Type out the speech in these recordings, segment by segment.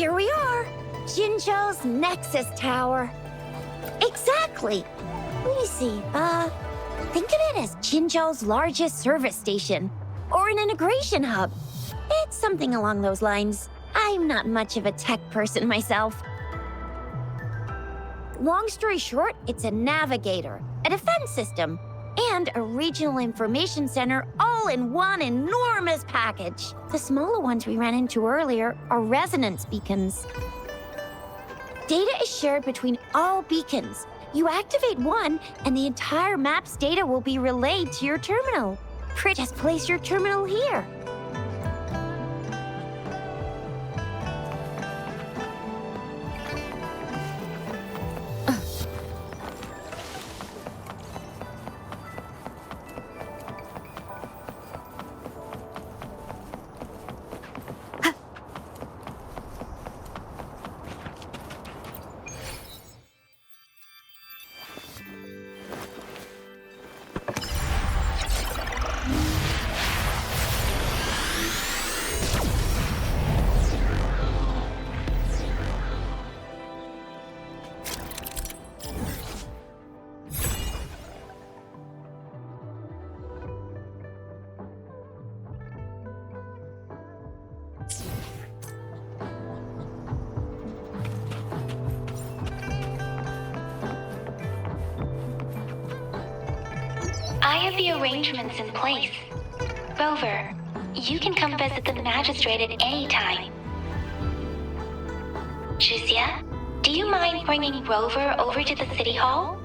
Here we are, Jinzhou's Nexus Tower. Exactly. Let me see, think of it as Jinzhou's largest service station, or an integration hub. It's something along those lines. I'm not much of a tech person myself. Long story short, it's a navigator, a defense system, and a regional information center all in one enormous package. The smaller ones we ran into earlier are resonance beacons. Data is shared between all beacons. You activate one, and the entire map's data will be relayed to your terminal. Just place your terminal here. I have the arrangements in place. Rover, you can come visit the magistrate at any time. Jusia, do you mind bringing Rover over to the city hall?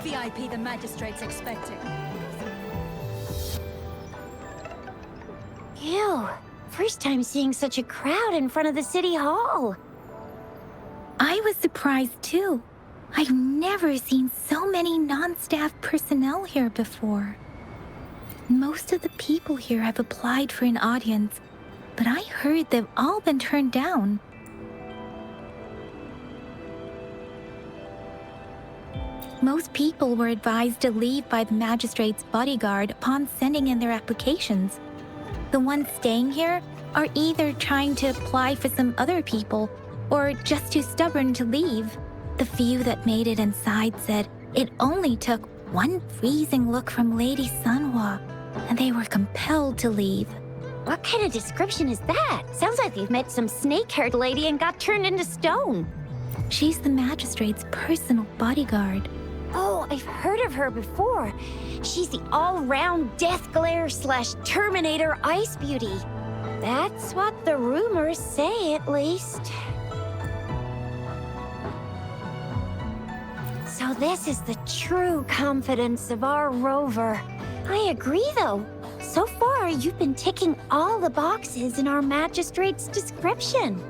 VIP the magistrate's expecting. Ew, first time seeing such a crowd in front of the city hall. I was surprised too. I've never seen so many non-staff personnel here before. Most of the people here have applied for an audience, but I heard they've all been turned down. Most people were advised to leave by the magistrate's bodyguard upon sending in their applications. The ones staying here are either trying to apply for some other people or just too stubborn to leave. The few that made it inside said it only took one freezing look from Lady Sunhua, and they were compelled to leave. What kind of description is that? Sounds like you've met some snake-haired lady and got turned into stone. She's the magistrate's personal bodyguard. Oh, I've heard of her before. She's the all-round Death Glare / Terminator Ice Beauty. That's what the rumors say, at least. So this is the true confidence of our Rover. I agree, though. So far, you've been ticking all the boxes in our magistrate's description.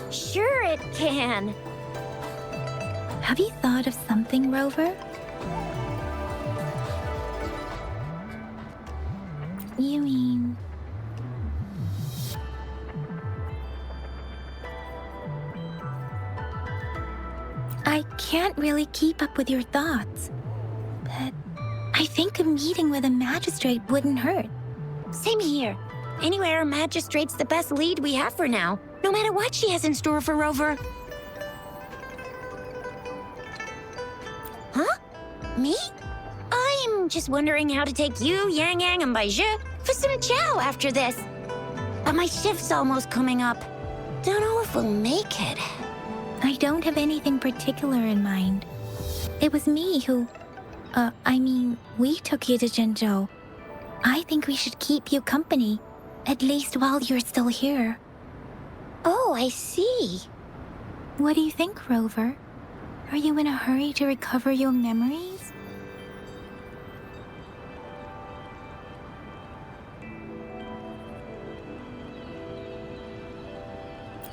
Sure it can. Have you thought of something, Rover? You mean... I can't really keep up with your thoughts, but I think a meeting with a magistrate wouldn't hurt. Same here. Anyway, our magistrate's the best lead we have for now, no matter what she has in store for Rover. Huh? Me? I'm I'm just wondering how to take you, Yang Yang, and Baizhi for some chow after this. But my shift's almost coming up. Don't know if we'll make it. I don't have anything particular in mind. It was me who... we took you to Zhenzhou. I think we should keep you company, at least while you're still here. Oh, I see. What do you think, Rover? Are you in a hurry to recover your memories?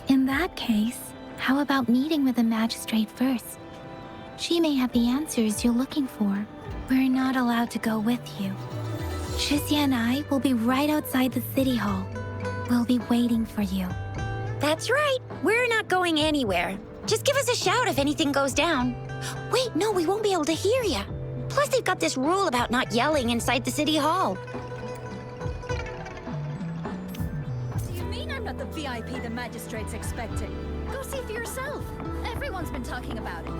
In that case, how about meeting with the magistrate first? She may have the answers you're looking for. We're not allowed to go with you. Shixia and I will be right outside the city hall. We'll be waiting for you. That's right. We're not going anywhere. Just give us a shout if anything goes down. Wait, no, we won't be able to hear you. Plus, they've got this rule about not yelling inside the city hall. Do you mean I'm not the VIP the magistrate's expecting? Go see for yourself. Everyone's been talking about it.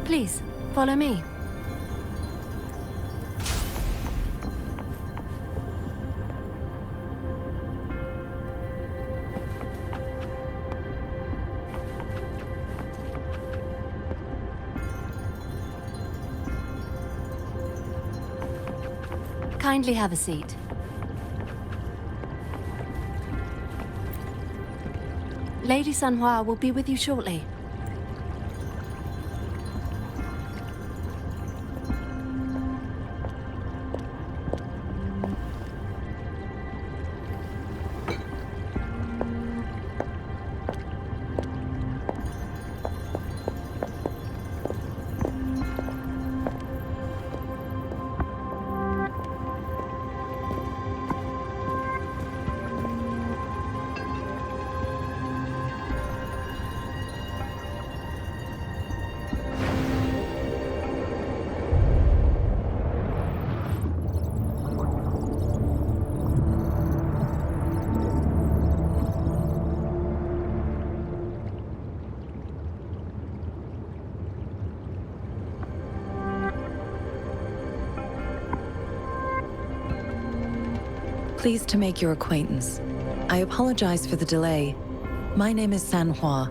Please, follow me. Kindly have a seat. Lady Sanhua will be with you shortly. Pleased to make your acquaintance. I apologize for the delay. My name is Sanhua,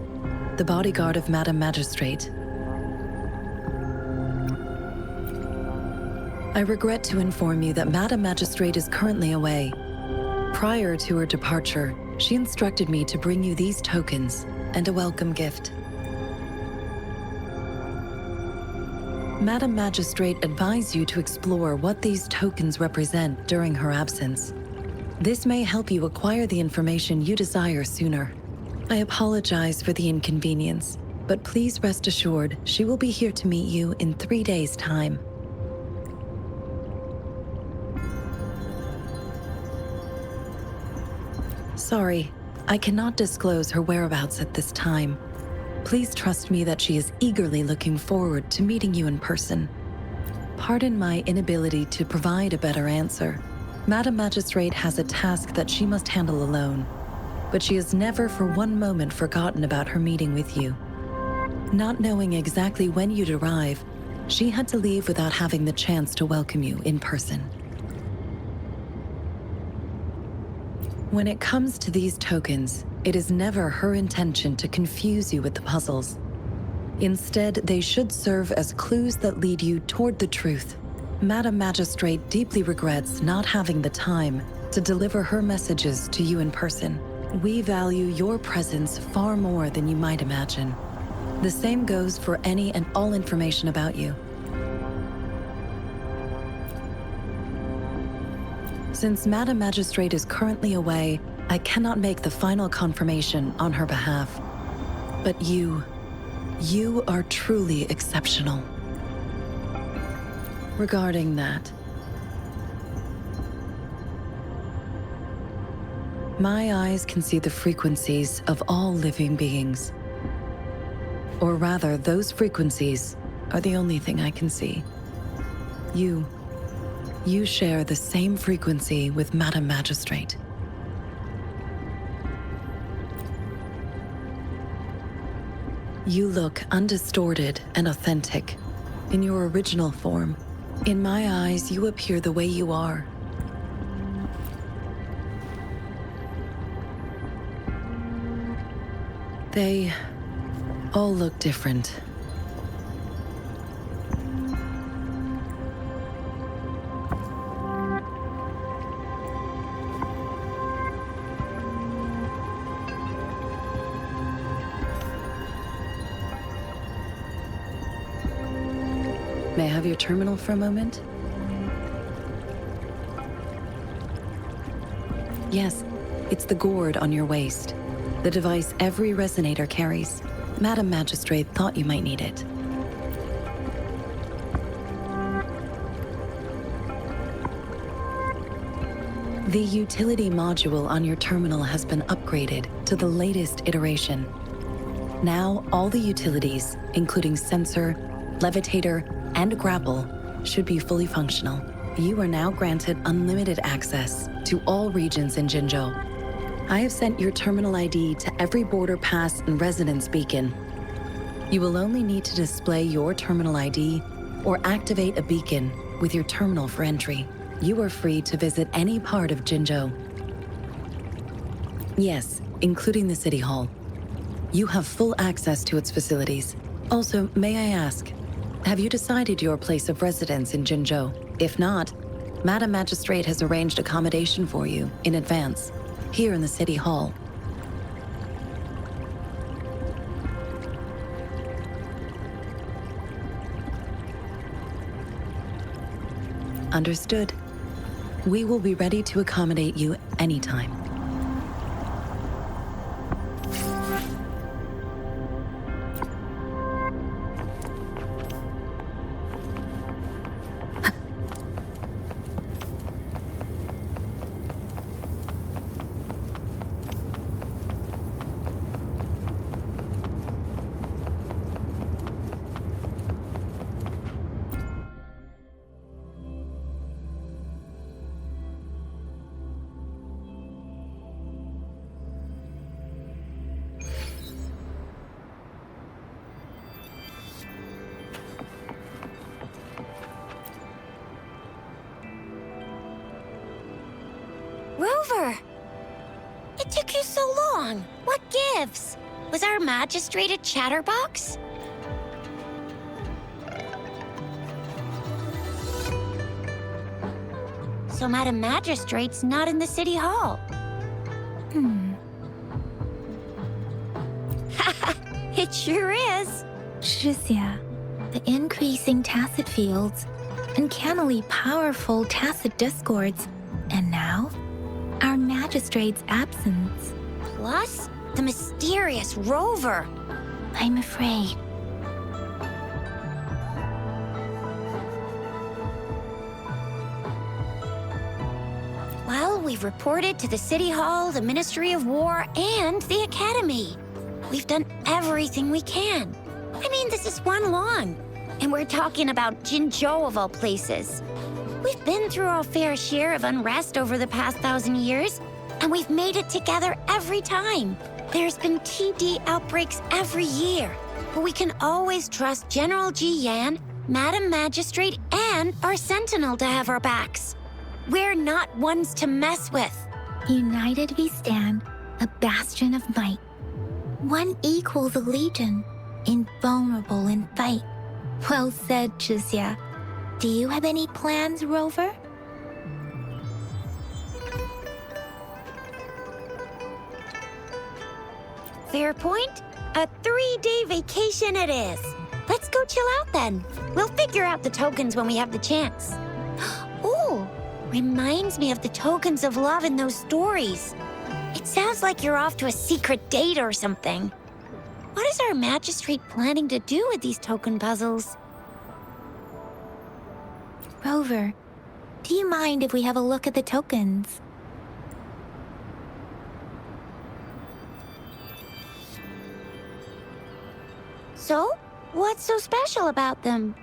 the bodyguard of Madam Magistrate. I regret to inform you that Madam Magistrate is currently away. Prior to her departure, she instructed me to bring you these tokens and a welcome gift. Madam Magistrate advised you to explore what these tokens represent during her absence. This may help you acquire the information you desire sooner. I apologize for the inconvenience, but please rest assured she will be here to meet you in 3 days' time. Sorry, I cannot disclose her whereabouts at this time. Please trust me that she is eagerly looking forward to meeting you in person. Pardon my inability to provide a better answer. Madam Magistrate has a task that she must handle alone, but she has never for one moment forgotten about her meeting with you. Not knowing exactly when you'd arrive, she had to leave without having the chance to welcome you in person. When it comes to these tokens, it is never her intention to confuse you with the puzzles. Instead, they should serve as clues that lead you toward the truth. Madam Magistrate deeply regrets not having the time to deliver her messages to you in person. We value your presence far more than you might imagine. The same goes for any and all information about you. Since Madam Magistrate is currently away, I cannot make the final confirmation on her behalf. But you are truly exceptional. Regarding that, my eyes can see the frequencies of all living beings. Or rather, those frequencies are the only thing I can see. You share the same frequency with Madam Magistrate. You look undistorted and authentic in your original form. In my eyes, you appear the way you are. They all look different. May I have your terminal for a moment? Yes, it's the gourd on your waist. The device every resonator carries. Madam Magistrate thought you might need it. The utility module on your terminal has been upgraded to the latest iteration. Now, all the utilities, including sensor, levitator, and grapple, should be fully functional. You are now granted unlimited access to all regions in Jinzhou. I have sent your terminal ID to every border pass and residence beacon. You will only need to display your terminal ID or activate a beacon with your terminal for entry. You are free to visit any part of Jinzhou. Yes, including the City Hall. You have full access to its facilities. Also, may I ask, have you decided your place of residence in Jinzhou? If not, Madam Magistrate has arranged accommodation for you in advance, here in the City Hall. Understood. We will be ready to accommodate you anytime. Rover! It took you so long. What gives? Was our magistrate a chatterbox? So Madam Magistrate's not in the City Hall. It sure is. Shixia, the increasing tacit fields, uncannily powerful tacit discords, and now, our magistrate's absence. Plus, the mysterious Rover. I'm afraid. Well, we've reported to the City Hall, the Ministry of War, and the Academy. We've done everything we can. I mean, this is one long, and we're talking about Jinzhou of all places. We've been through our fair share of unrest over the past 1,000 years, and we've made it together every time. There's been TD outbreaks every year, but we can always trust General Ji Yan, Madam Magistrate, and our Sentinel to have our backs. We're not ones to mess with. United we stand, a bastion of might. One equals a legion, invulnerable in fight. Well said, Shixia. Do you have any plans, Rover? Fair point. A 3-day vacation it is. Let's go chill out then. We'll figure out the tokens when we have the chance. Ooh, reminds me of the tokens of love in those stories. It sounds like you're off to a secret date or something. What is our magistrate planning to do with these token puzzles? Rover, do you mind if we have a look at the tokens? So, what's so special about them?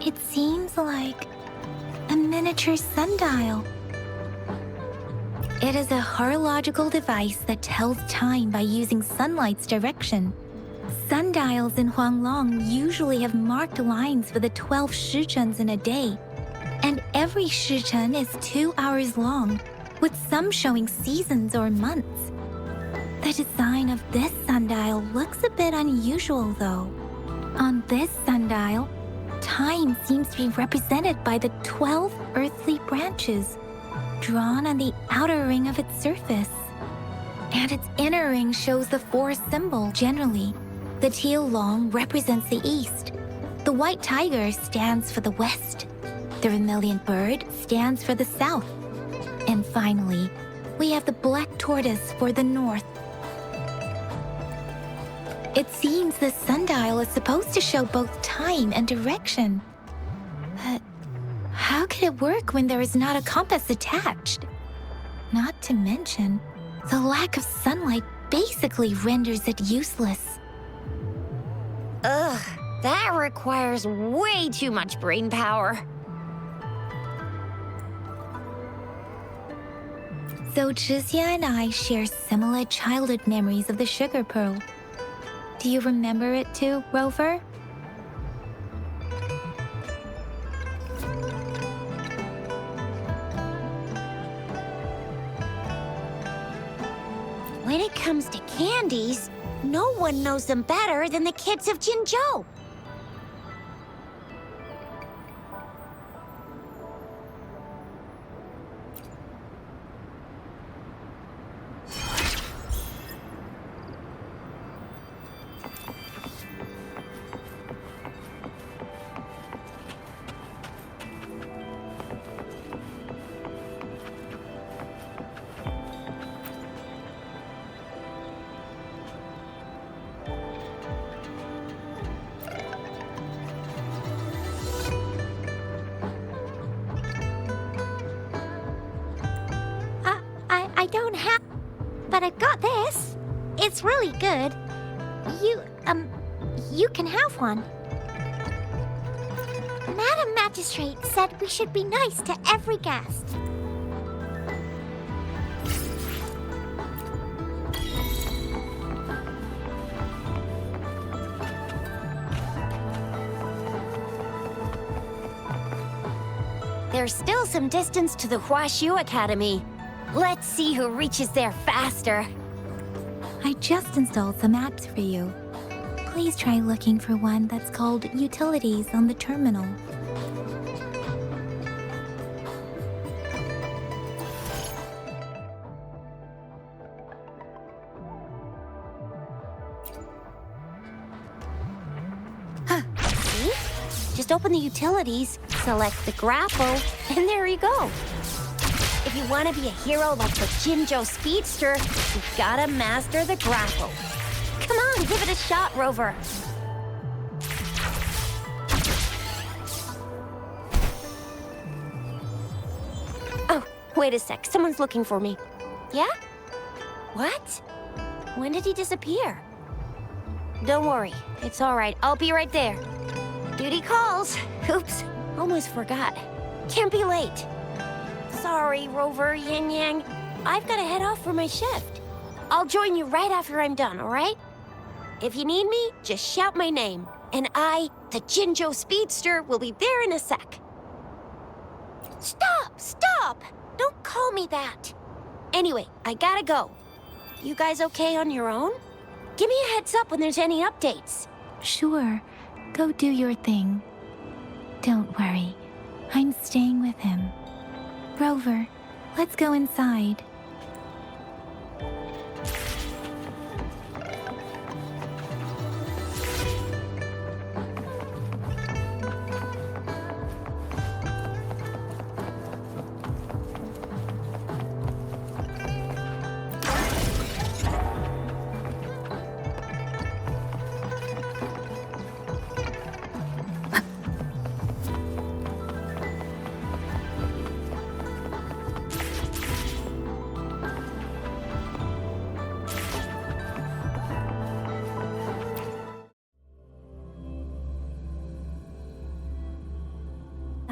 It seems like a miniature sundial. It is a horological device that tells time by using sunlight's direction. Sundials in Huanglong usually have marked lines for the 12 shichuns in a day, and every shichun is 2 hours long, with some showing seasons or months. The design of this sundial looks a bit unusual, though. On this sundial, time seems to be represented by the 12 earthly branches, drawn on the outer ring of its surface. And its inner ring shows the forest symbol generally. The teal long represents the east. The white tiger stands for the west. The vermilion bird stands for the south. And finally, we have the black tortoise for the north. It seems the sundial is supposed to show both time and direction. But how could it work when there is not a compass attached? Not to mention, the lack of sunlight basically renders it useless. Ugh, that requires way too much brain power. So Zhixia and I share similar childhood memories of the sugar pearl. Do you remember it too, Rover? When it comes to candies, no one knows them better than the kids of Jinzhou. I don't have, but I've got this. It's really good. You can have one. Madam Magistrate said we should be nice to every guest. There's still some distance to the Huaxiu Academy. Let's see who reaches there faster. I just installed some apps for you. Please try looking for one that's called Utilities on the terminal. See? Just open the utilities, select the grapple, and there you go. If you want to be a hero like the Jinzhou Speedster, you've gotta master the grapple. Come on, give it a shot, Rover. Oh, wait a sec. Someone's looking for me. Yeah? What? When did he disappear? Don't worry. It's all right. I'll be right there. Duty calls. Oops. Almost forgot. Can't be late. Sorry, Rover, Yin Yang. I've got to head off for my shift. I'll join you right after I'm done, all right? If you need me, just shout my name. And I, the Jinzhou Speedster, will be there in a sec. Stop! Stop! Don't call me that. Anyway, I gotta go. You guys okay on your own? Give me a heads up when there's any updates. Sure, go do your thing. Don't worry, I'm staying with him. Rover, let's go inside.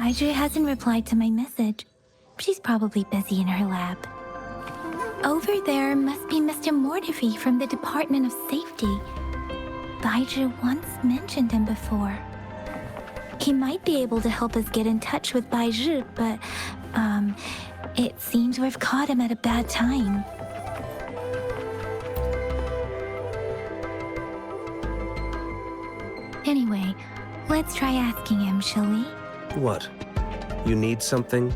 Baiju hasn't replied to my message. She's probably busy in her lab. Over there must be Mr. Mortefi from the Department of Safety. Baiju once mentioned him before. He might be able to help us get in touch with Baiju, but, it seems we've caught him at a bad time. Anyway, let's try asking him, shall we? What? You need something?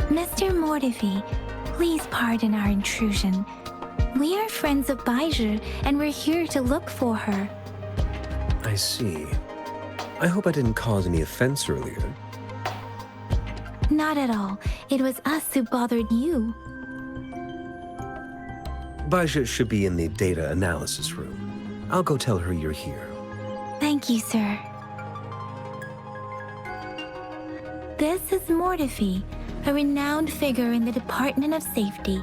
Mr. Mortefi, please pardon our intrusion. We are friends of Baiju, and we're here to look for her. I see. I hope I didn't cause any offense earlier. Not at all. It was us who bothered you. Baja should be in the data analysis room. I'll go tell her you're here. Thank you, sir. This is Mortefi, a renowned figure in the Department of Safety.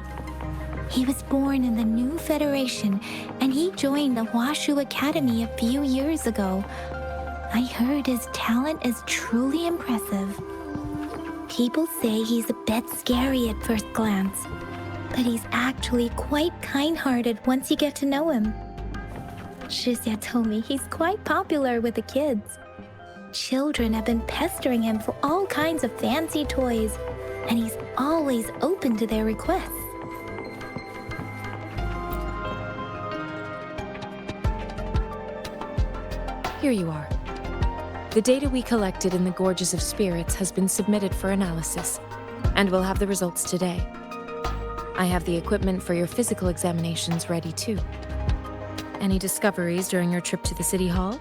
He was born in the new Federation, and he joined the Huashu Academy a few years ago. I heard his talent is truly impressive. People say he's a bit scary at first glance, but he's actually quite kind-hearted once you get to know him. Shizia told me he's quite popular with the kids. Children have been pestering him for all kinds of fancy toys, and he's always open to their requests. Here you are. The data we collected in the Gorges of Spirits has been submitted for analysis, and we'll have the results today. I have the equipment for your physical examinations ready too. Any discoveries during your trip to the City Hall?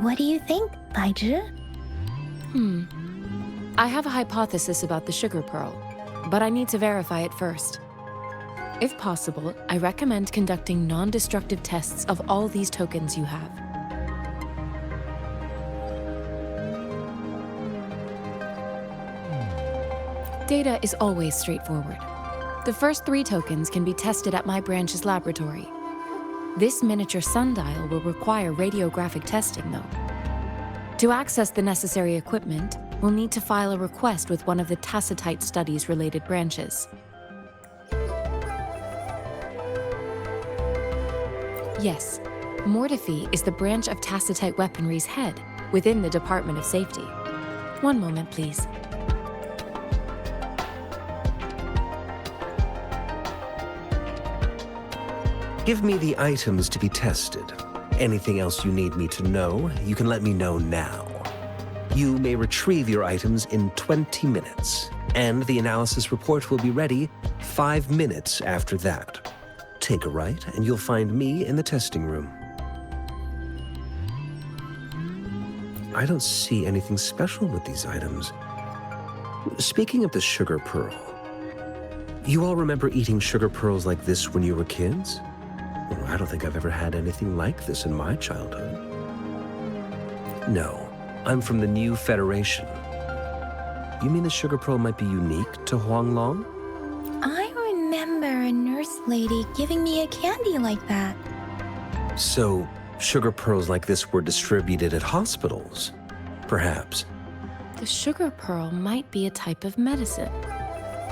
What do you think, Baiju? I have a hypothesis about the sugar pearl, but I need to verify it first. If possible, I recommend conducting non-destructive tests of all these tokens you have. Data is always straightforward. The first 3 tokens can be tested at my branch's laboratory. This miniature sundial will require radiographic testing, though. To access the necessary equipment, we'll need to file a request with one of the Tacitite Studies-related branches. Yes, Mortefi is the branch of Tacitite Weaponry's head within the Department of Safety. One moment, please. Give me the items to be tested. Anything else you need me to know, you can let me know now. You may retrieve your items in 20 minutes, and the analysis report will be ready 5 minutes after that. Take a right, and you'll find me in the testing room. I don't see anything special with these items. Speaking of the sugar pearl, you all remember eating sugar pearls like this when you were kids? Well, I don't think I've ever had anything like this in my childhood. No, I'm from the new Federation. You mean the sugar pearl might be unique to Huanglong? I remember a nurse lady giving me a candy like that. So, sugar pearls like this were distributed at hospitals, perhaps. The sugar pearl might be a type of medicine.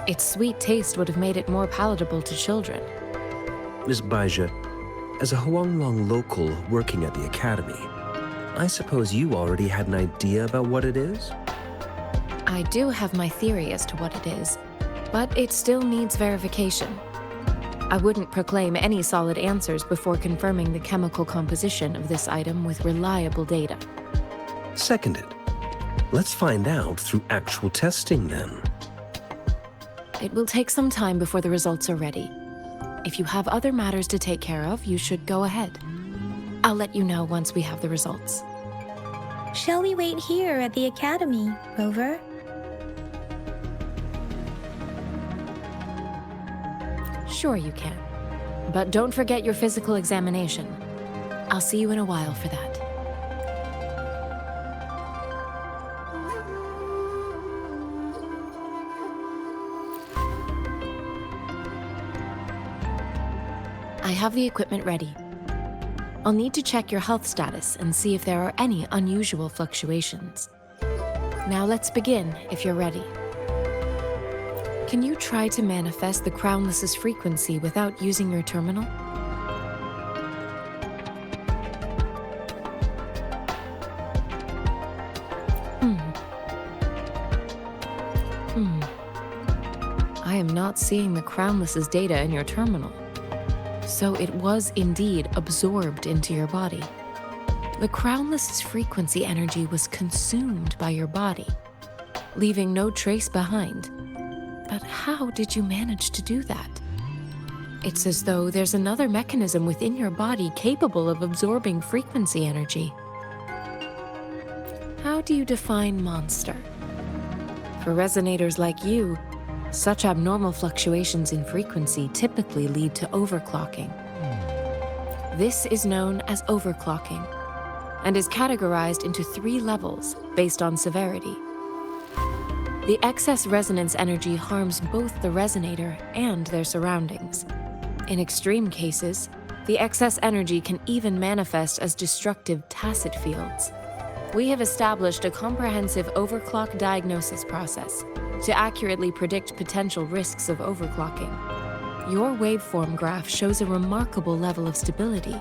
Its sweet taste would have made it more palatable to children. Miss Baija, as a Huanglong local working at the academy, I suppose you already had an idea about what it is? I do have my theory as to what it is, but it still needs verification. I wouldn't proclaim any solid answers before confirming the chemical composition of this item with reliable data. Seconded. Let's find out through actual testing then. It will take some time before the results are ready. If you have other matters to take care of, you should go ahead. I'll let you know once we have the results. Shall we wait here at the academy, Rover? Sure you can. But don't forget your physical examination. I'll see you in a while for that. I have the equipment ready. I'll need to check your health status and see if there are any unusual fluctuations. Now let's begin, if you're ready. Can you try to manifest the Crownless's frequency without using your terminal? I am not seeing the Crownless's data in your terminal. So it was indeed absorbed into your body. The Crownless's frequency energy was consumed by your body, leaving no trace behind. But how did you manage to do that? It's as though there's another mechanism within your body capable of absorbing frequency energy. How do you define monster? For resonators like you, such abnormal fluctuations in frequency typically lead to overclocking. This is known as overclocking and is categorized into 3 levels based on severity. The excess resonance energy harms both the resonator and their surroundings. In extreme cases, the excess energy can even manifest as destructive tacit fields. We have established a comprehensive overclock diagnosis process to accurately predict potential risks of overclocking. Your waveform graph shows a remarkable level of stability,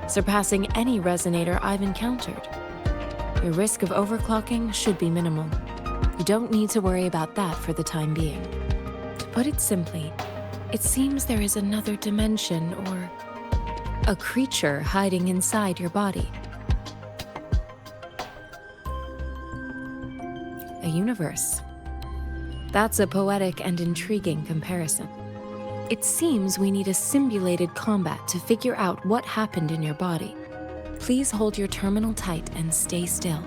surpassing any resonator I've encountered. Your risk of overclocking should be minimal. You don't need to worry about that for the time being. To put it simply, it seems there is another dimension or a creature hiding inside your body. A universe. That's a poetic and intriguing comparison. It seems we need a simulated combat to figure out what happened in your body. Please hold your terminal tight and stay still.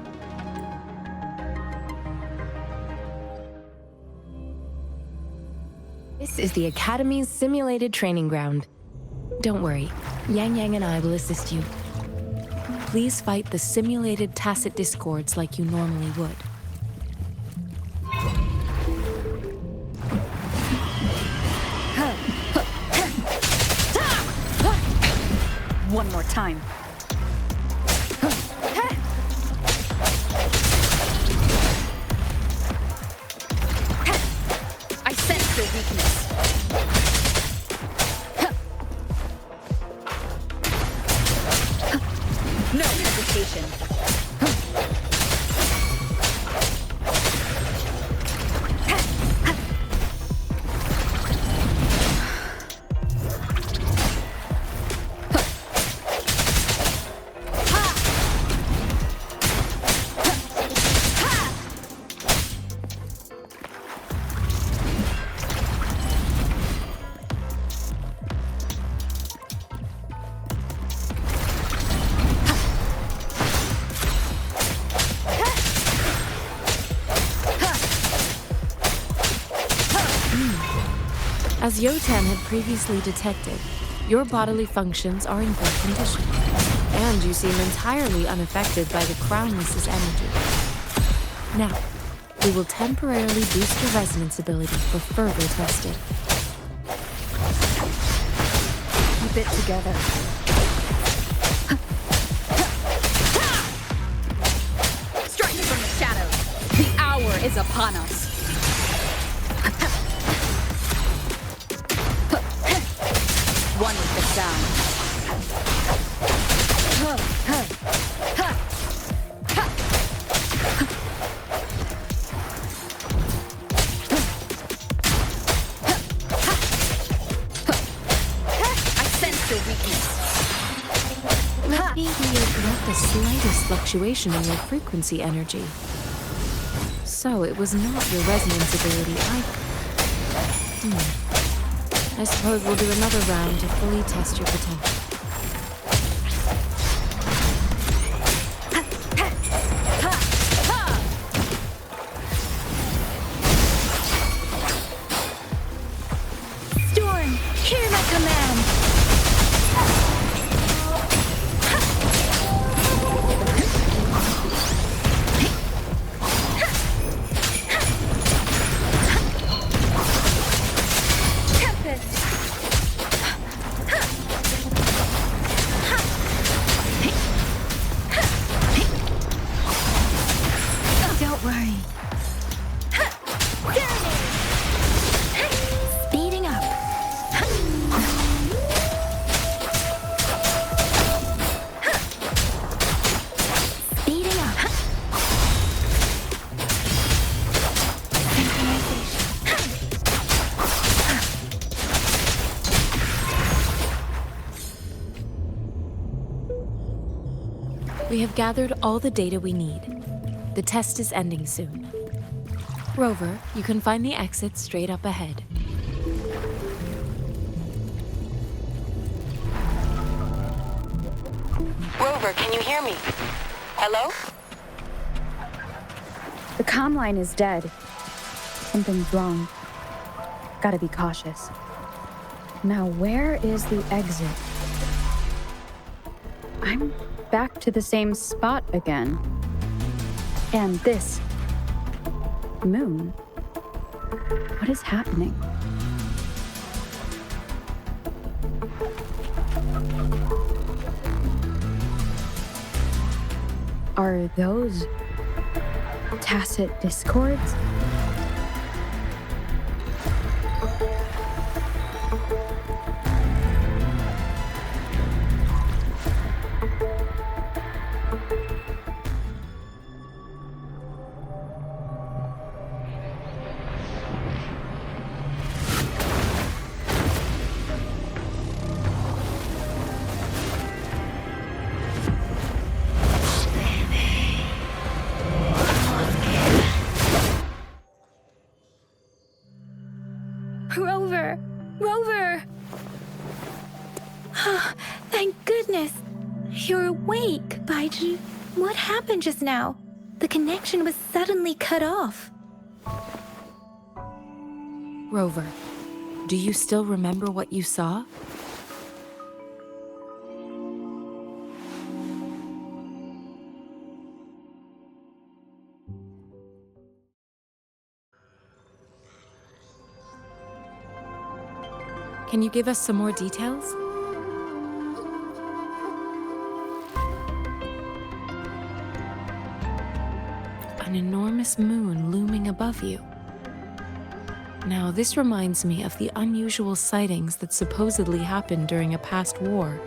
This is the Academy's simulated training ground. Don't worry, Yang Yang and I will assist you. Please fight the simulated tacit discords like you normally would. One more time. I sense your weakness. No hesitation. As Yotan had previously detected, your bodily functions are in good condition, and you seem entirely unaffected by the Crownless's energy. Now, we will temporarily boost your resonance ability for further testing. Keep it together. Strike from the shadows. The hour is upon us. One with the sound. I sense your weakness. Let me not the slightest fluctuation in your frequency energy. So it was not your resonance ability either. I suppose we'll do another round to fully test your potential. Storm, hear my command! We have gathered all the data we need. The test is ending soon. Rover, you can find the exit straight up ahead. Rover, can you hear me? Hello? The comm line is dead. Something's wrong. Gotta be cautious. Now, where is the exit? I'm back to the same spot again. And this moon. What is happening? Are those tacit discords? Rover! Rover! Thank goodness! You're awake, Baiji. What happened just now? The connection was suddenly cut off. Rover, do you still remember what you saw? Can you give us some more details? An enormous moon looming above you. Now, this reminds me of the unusual sightings that supposedly happened during a past war.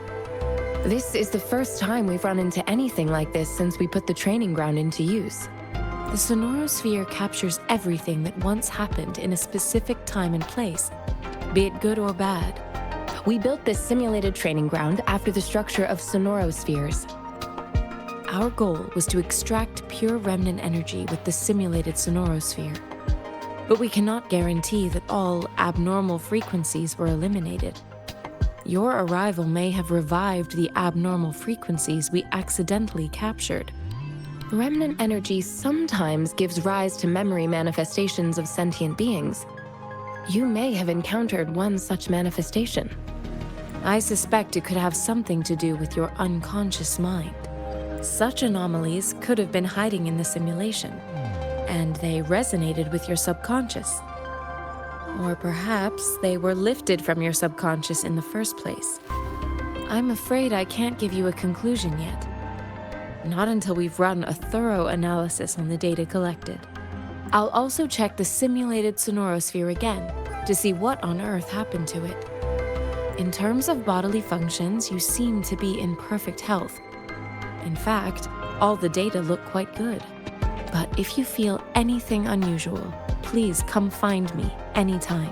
This is the first time we've run into anything like this since we put the training ground into use. The sonorosphere captures everything that once happened in a specific time and place, be it good or bad. We built this simulated training ground after the structure of sonorospheres. Our goal was to extract pure remnant energy with the simulated sonorosphere. But we cannot guarantee that all abnormal frequencies were eliminated. Your arrival may have revived the abnormal frequencies we accidentally captured. Remnant energy sometimes gives rise to memory manifestations of sentient beings. You may have encountered one such manifestation. I suspect it could have something to do with your unconscious mind. Such anomalies could have been hiding in the simulation, and they resonated with your subconscious. Or perhaps they were lifted from your subconscious in the first place. I'm afraid I can't give you a conclusion yet. Not until we've run a thorough analysis on the data collected. I'll also check the simulated sonorosphere again to see what on earth happened to it. In terms of bodily functions, you seem to be in perfect health. In fact, all the data look quite good. But if you feel anything unusual, please come find me anytime.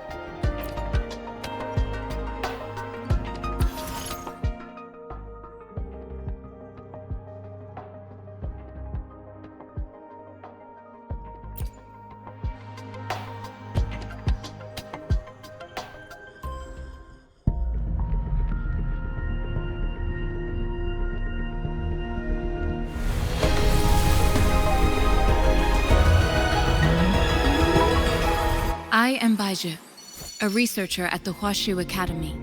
I am Baiju, a researcher at the Huashu Academy.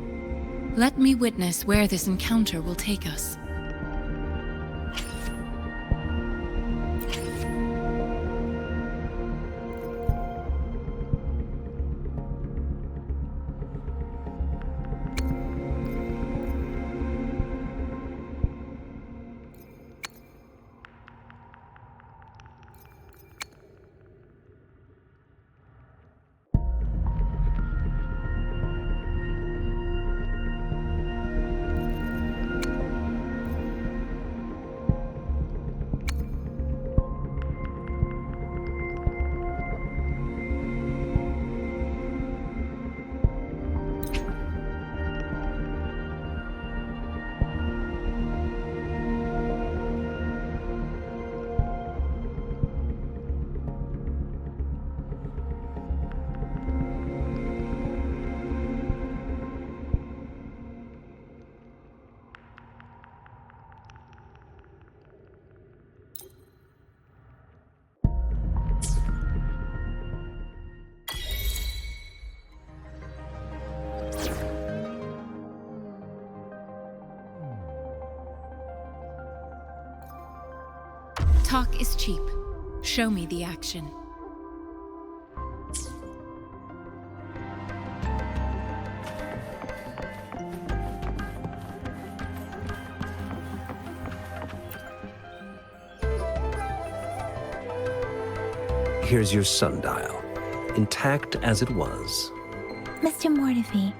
Let me witness where this encounter will take us. Talk is cheap. Show me the action. Here's your sundial, intact as it was. Mr. Mortefi,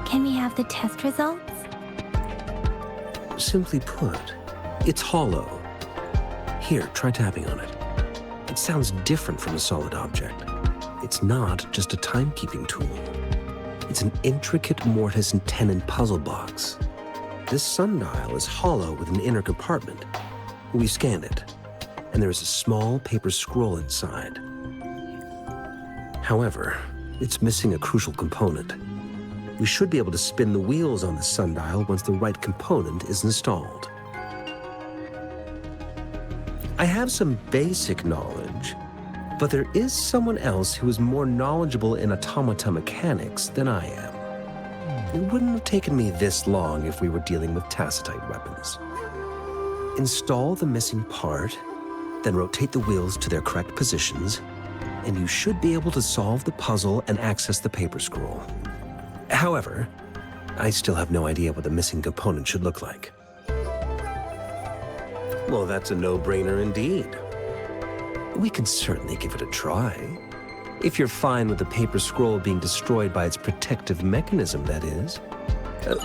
can we have the test results? Simply put, it's hollow. Here, try tapping on it. It sounds different from a solid object. It's not just a timekeeping tool. It's an intricate mortise and tenon puzzle box. This sundial is hollow with an inner compartment. We scanned it, and there is a small paper scroll inside. However, it's missing a crucial component. We should be able to spin the wheels on the sundial once the right component is installed. I have some basic knowledge, but there is someone else who is more knowledgeable in automata mechanics than I am. It wouldn't have taken me this long if we were dealing with tacitite weapons. Install the missing part, then rotate the wheels to their correct positions, and you should be able to solve the puzzle and access the paper scroll. However, I still have no idea what the missing component should look like. Well, that's a no-brainer indeed. We can certainly give it a try. If you're fine with the paper scroll being destroyed by its protective mechanism, that is.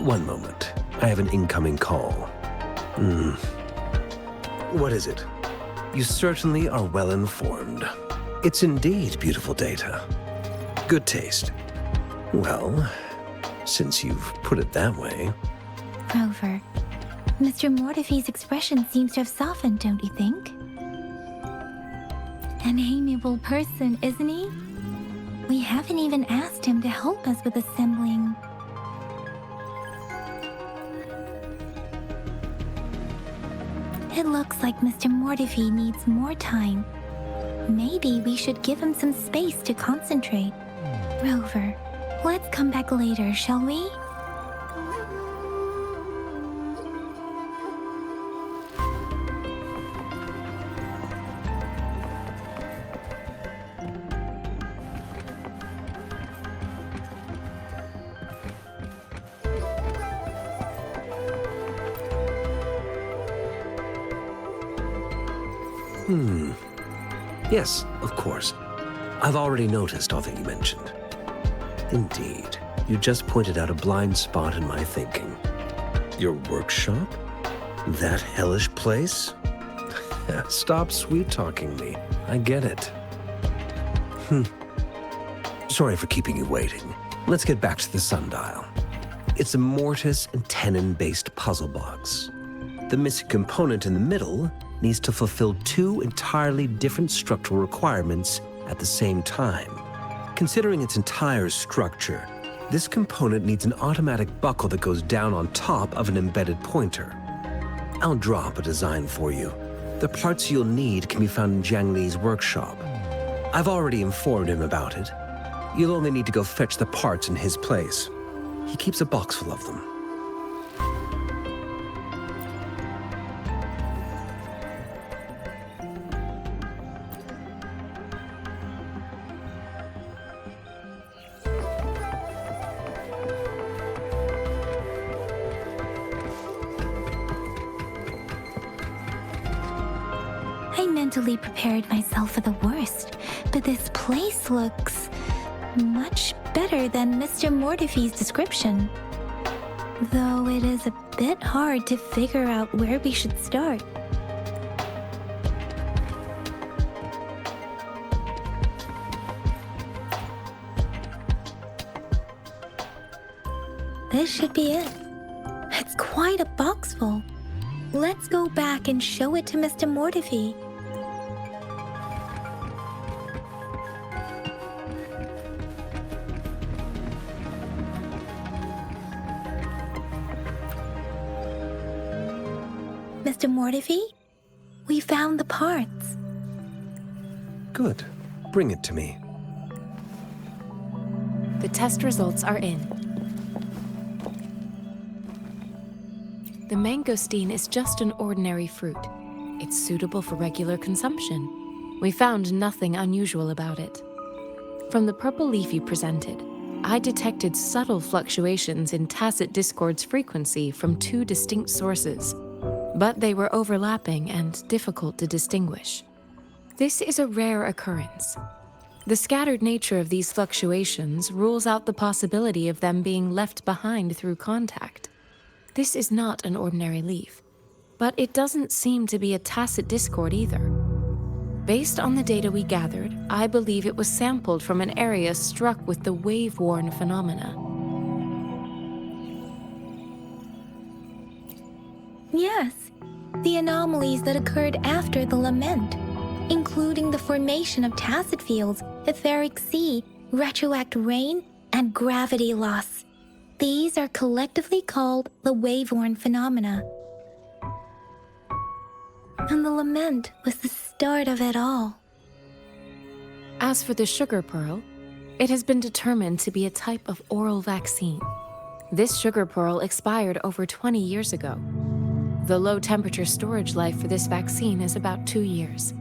One moment. I have an incoming call. What is it? You certainly are well informed. It's indeed beautiful data. Good taste. Well, since you've put it that way. Rover, Mr. Mortefi's expression seems to have softened, don't you think? An amiable person, isn't he? We haven't even asked him to help us with assembling. It looks like Mr. Mortefi needs more time. Maybe we should give him some space to concentrate. Rover, let's come back later, shall we? Yes, of course. I've already noticed all that you mentioned. Indeed, you just pointed out a blind spot in my thinking. Your workshop? That hellish place? Stop sweet-talking me. I get it. Sorry for keeping you waiting. Let's get back to the sundial. It's a mortise and tenon-based puzzle box. The missing component in the middle needs to fulfill two entirely different structural requirements at the same time. Considering its entire structure, this component needs an automatic buckle that goes down on top of an embedded pointer. I'll drop a design for you. The parts you'll need can be found in Jiang Li's workshop. I've already informed him about it. You'll only need to go fetch the parts in his place. He keeps a box full of them. I mentally prepared myself for the worst, but this place looks much better than Mr. Mortefi's description. Though it is a bit hard to figure out where we should start. This should be it. It's quite a box full. Let's go back and show it to Mr. Mortefi. Mr. Mortefi, we found the parts. Good. Bring it to me. The test results are in. The mangosteen is just an ordinary fruit. It's suitable for regular consumption. We found nothing unusual about it. From the purple leaf you presented, I detected subtle fluctuations in tacit discord's frequency from two distinct sources, but they were overlapping and difficult to distinguish. This is a rare occurrence. The scattered nature of these fluctuations rules out the possibility of them being left behind through contact. This is not an ordinary leaf, but it doesn't seem to be a tacit discord either. Based on the data we gathered, I believe it was sampled from an area struck with the wave-worn phenomena. Yes, the anomalies that occurred after the lament, including the formation of tacit fields, etheric sea, retroact rain, and gravity loss. These are collectively called the wave-worn phenomena. And the lament was the start of it all. As for the sugar pearl, it has been determined to be a type of oral vaccine. This sugar pearl expired over 20 years ago. The low-temperature storage life for this vaccine is about 2 years.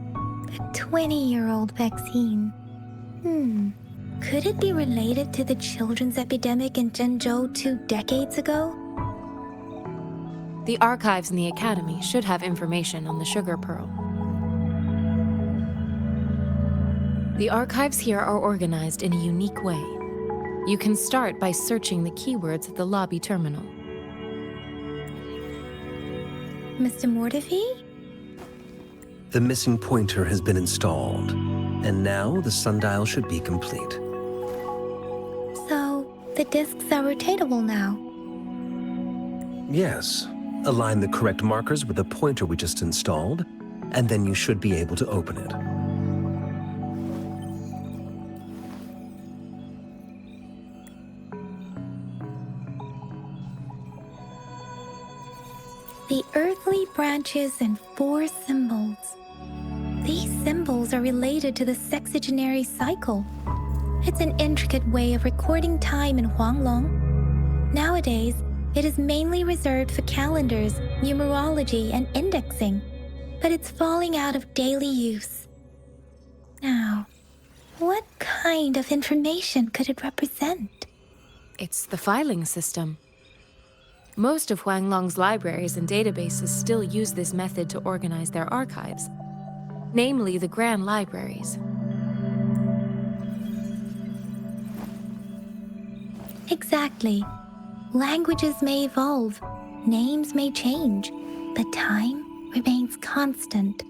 A 20-year-old vaccine. Could it be related to the children's epidemic in Zhenzhou 2 decades ago? The archives in the Academy should have information on the sugar pearl. The archives here are organized in a unique way. You can start by searching the keywords at the lobby terminal. Mr. Mortefi? The missing pointer has been installed, and now the sundial should be complete. So, the discs are rotatable now? Yes. Align the correct markers with the pointer we just installed, and then you should be able to open it. The earthly branches and 4 symbols. These symbols are related to the sexagenary cycle. It's an intricate way of recording time in Huanglong. Nowadays, it is mainly reserved for calendars, numerology, and indexing, but it's falling out of daily use. Now, what kind of information could it represent? It's the filing system. Most of Huanglong's libraries and databases still use this method to organize their archives, namely the Grand Libraries. Exactly. Languages may evolve, names may change, but time remains constant.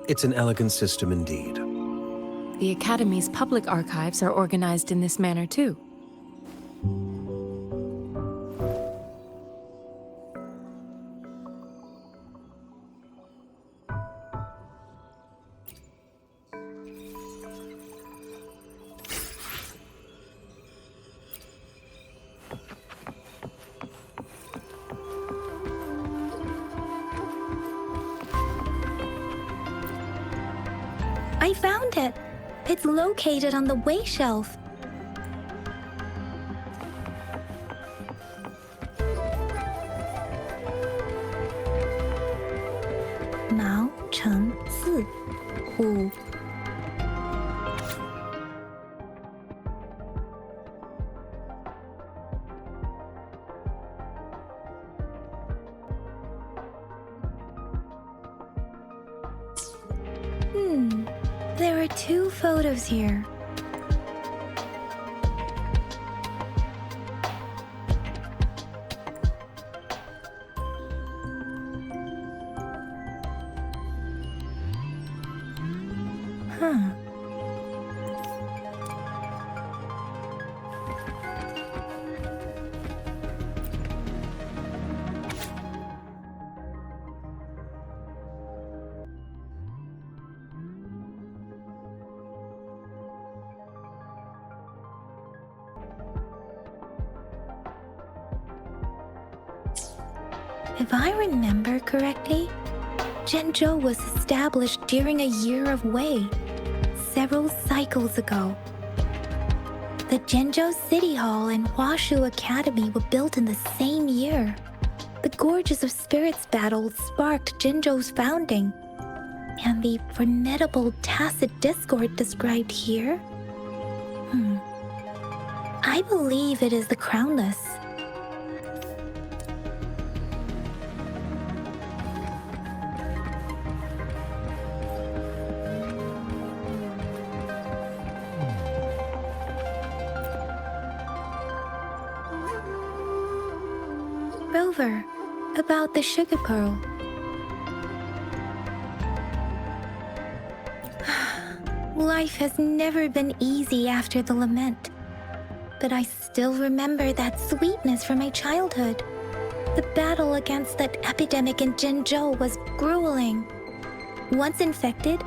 It's an elegant system indeed. The Academy's public archives are organized in this manner too. I found it. It's located on the way shelf. Mao Cheng Si Wu. There are 2 photos here. If I remember correctly, Zhenzhou was established during a year of Wei, several cycles ago. The Zhenzhou City Hall and Huashu Academy were built in the same year. The Gorges of Spirits battle sparked Zhenzhou's founding. And the formidable tacit discord described here? I believe it is the crownless. Rover, about the sugar pearl. Life has never been easy after the lament, but I still remember that sweetness from my childhood. The battle against that epidemic in Jinzhou was grueling. Once infected,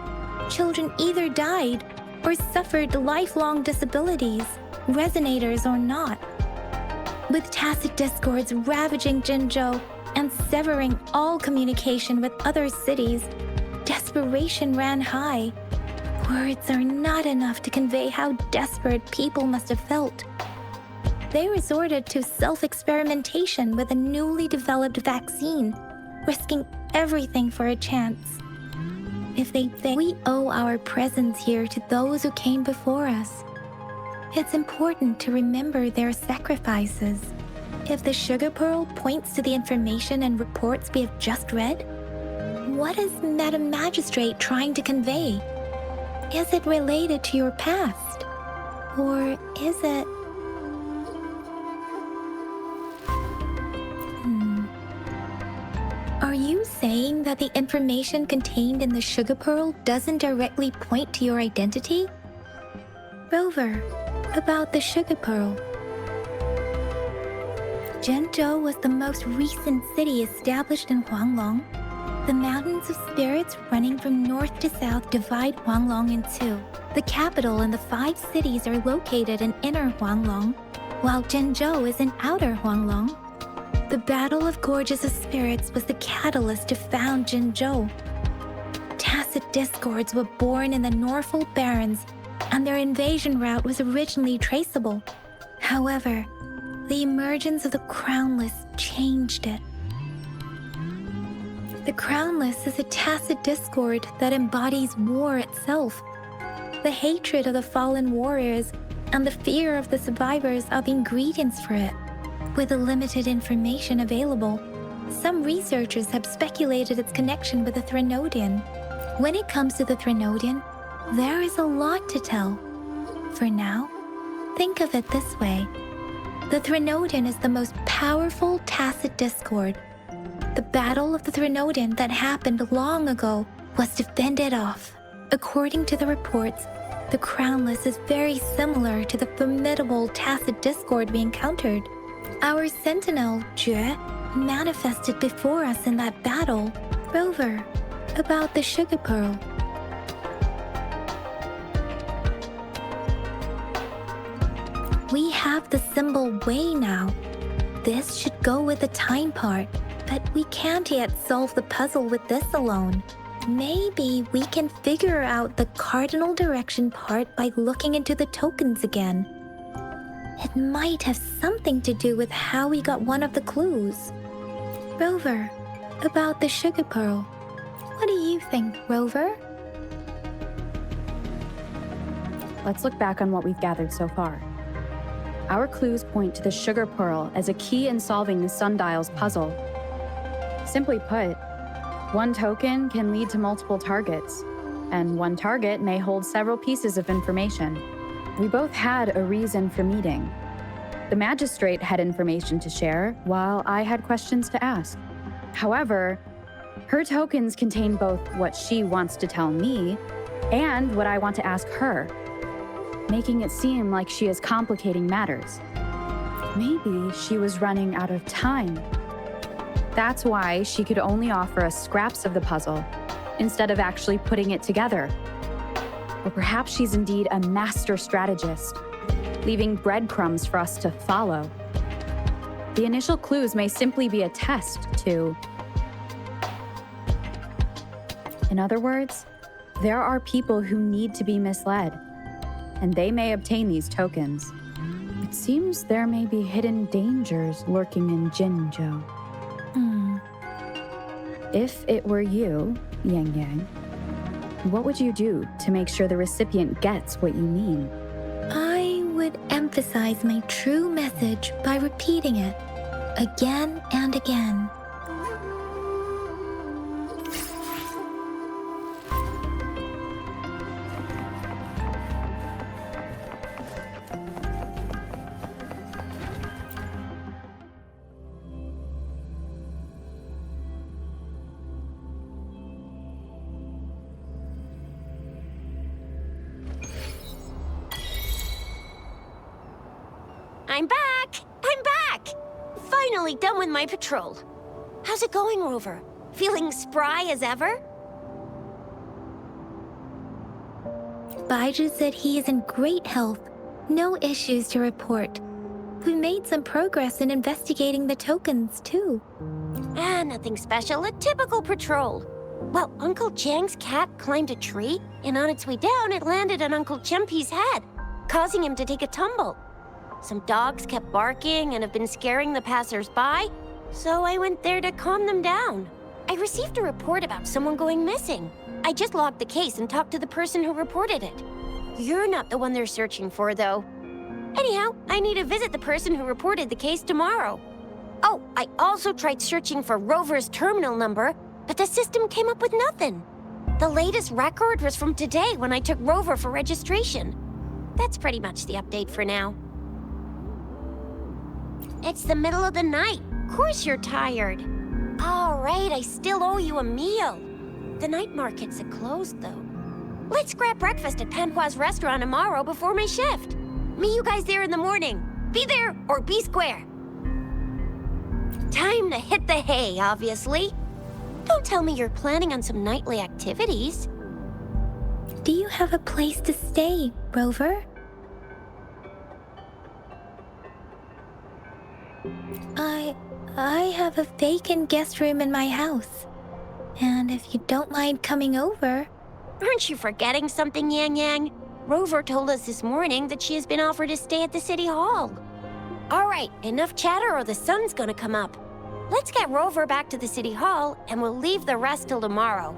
children either died or suffered lifelong disabilities, resonators or not. With tacit discords ravaging Jinzhou and severing all communication with other cities, desperation ran high. Words are not enough to convey how desperate people must have felt. They resorted to self-experimentation with a newly developed vaccine, risking everything for a chance. If they think we owe our presence here to those who came before us, it's important to remember their sacrifices. If the sugar pearl points to the information and reports we have just read, what is Madam Magistrate trying to convey? Is it related to your past? Or is it... Are you saying that the information contained in the sugar pearl doesn't directly point to your identity? Rover, about the sugar pearl. Jinzhou was the most recent city established in Huanglong. The mountains of spirits running from north to south divide Huanglong in two. The capital and the 5 cities are located in inner Huanglong, while Jinzhou is in outer Huanglong. The Battle of Gorges of Spirits was the catalyst to found Jinzhou. Tacit discords were born in the Norfolk Barrens, and their invasion route was originally traceable. However, the emergence of the Crownless changed it. The Crownless is a tacit discord that embodies war itself. The hatred of the fallen warriors and the fear of the survivors are the ingredients for it. With the limited information available, some researchers have speculated its connection with the Threnodian. When it comes to the Threnodian, there is a lot to tell. For now, think of it this way. The Threnodian is the most powerful tacit discord. The battle of the Threnodian that happened long ago was to fend it off. According to the reports, the Crownless is very similar to the formidable tacit discord we encountered. Our sentinel, Jue, manifested before us in that battle. Rover, about the sugar pearl. We have the symbol Wei now. This should go with the time part, but we can't yet solve the puzzle with this alone. Maybe we can figure out the cardinal direction part by looking into the tokens again. It might have something to do with how we got one of the clues. Rover, about the sugar pearl. What do you think, Rover? Let's look back on what we've gathered so far. Our clues point to the sugar pearl as a key in solving the sundial's puzzle. Simply put, one token can lead to multiple targets, and one target may hold several pieces of information. We both had a reason for meeting. The magistrate had information to share, while I had questions to ask. However, her tokens contain both what she wants to tell me and what I want to ask her, making it seem like she is complicating matters. Maybe she was running out of time. That's why she could only offer us scraps of the puzzle, instead of actually putting it together. Or perhaps she's indeed a master strategist, leaving breadcrumbs for us to follow. The initial clues may simply be a test to... In other words, there are people who need to be misled, and they may obtain these tokens. It seems there may be hidden dangers lurking in Jinzhou. If it were you, Yang Yang, What would you do to make sure the recipient gets what you mean? I would emphasize my true message by repeating it again and again. I'm back! I'm back! Finally done with my patrol. How's it going, Rover? Feeling spry as ever? Baiju said he is in great health. No issues to report. We made some progress in investigating the tokens, too. Nothing special. A typical patrol. Well, Uncle Chang's cat climbed a tree, and on its way down, it landed on Uncle Chempi's head, causing him to take a tumble. Some dogs kept barking and have been scaring the passers-by, so I went there to calm them down. I received a report about someone going missing. I just logged the case and talked to the person who reported it. You're not the one they're searching for, though. Anyhow, I need to visit the person who reported the case tomorrow. Oh, I also tried searching for Rover's terminal number, but the system came up with nothing. The latest record was from today when I took Rover for registration. That's pretty much the update for now. It's the middle of the night. Of course you're tired. All right, I still owe you a meal. The night markets are closed, though. Let's grab breakfast at Panhua's restaurant tomorrow before my shift. Meet you guys there in the morning. Be there or be square. Time to hit the hay, obviously. Don't tell me you're planning on some nightly activities. Do you have a place to stay, Rover? I have a vacant guest room in my house. And if you don't mind coming over... Aren't you forgetting something, Yang Yang? Rover told us this morning that she has been offered to stay at the City Hall. All right, enough chatter or the sun's gonna come up. Let's get Rover back to the City Hall, and we'll leave the rest till tomorrow.